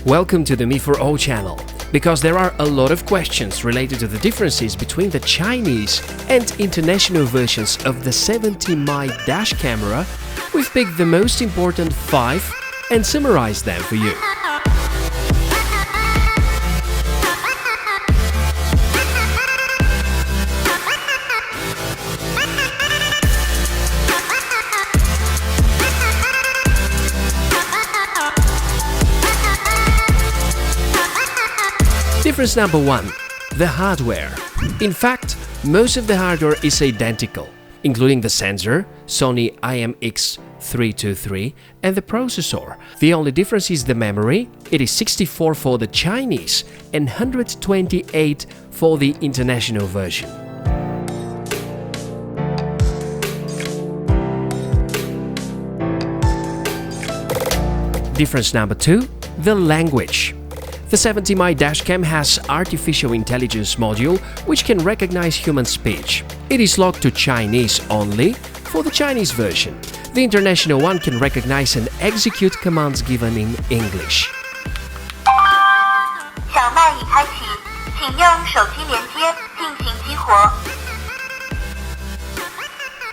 Welcome to the Me for All channel. Because there are a lot of questions related to the differences between the Chinese and international versions of the 70mm dash camera, we've picked the most important 5 and summarized them for you. Difference number 1. The hardware. In fact, most of the hardware is identical, including the sensor, Sony IMX323, and the processor. The only difference is the memory. It is 64 for the Chinese and 128 for the international version. Difference number 2. The language. The 70mm dashcam has artificial intelligence module which can recognize human speech. It is locked to Chinese only for the Chinese version. The international one can recognize and execute commands given in English.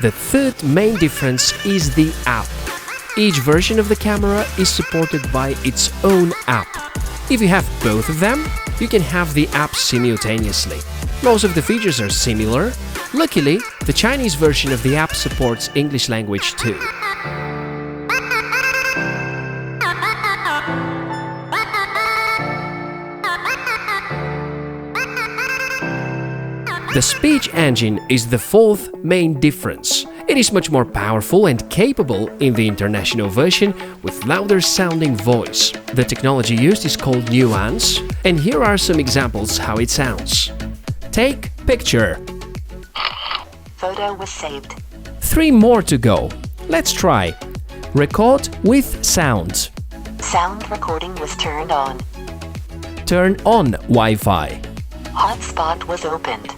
The third main difference is the app. Each version of the camera is supported by its own app. If you have both of them, you can have the apps simultaneously. Most of the features are similar. Luckily, the Chinese version of the app supports English language too. The speech engine is the fourth main difference. It is much more powerful and capable in the international version with louder sounding voice. The technology used is called Nuance, and here are some examples how it sounds. Take picture. Photo was saved. 3 more to go. Let's try. Record with sound. Sound recording was turned on. Turn on Wi-Fi. Hotspot was opened.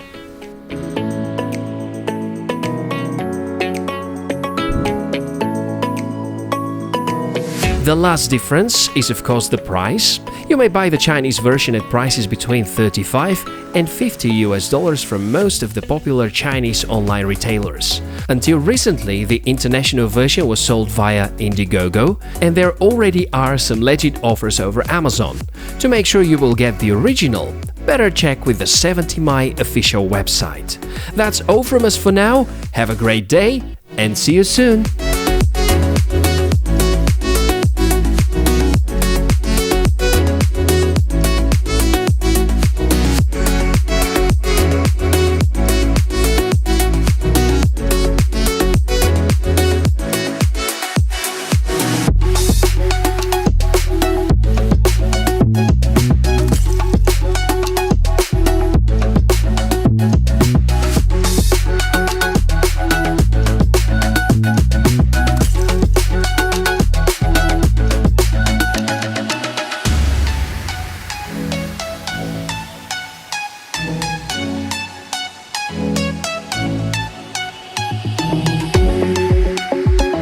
The last difference is of course the price. You may buy the Chinese version at prices between $35 and $50 from most of the popular Chinese online retailers. Until recently, the international version was sold via Indiegogo, and there already are some legit offers over Amazon. To make sure you will get the original, better check with the 70mm official website. That's all from us for now. Have a great day and see you soon!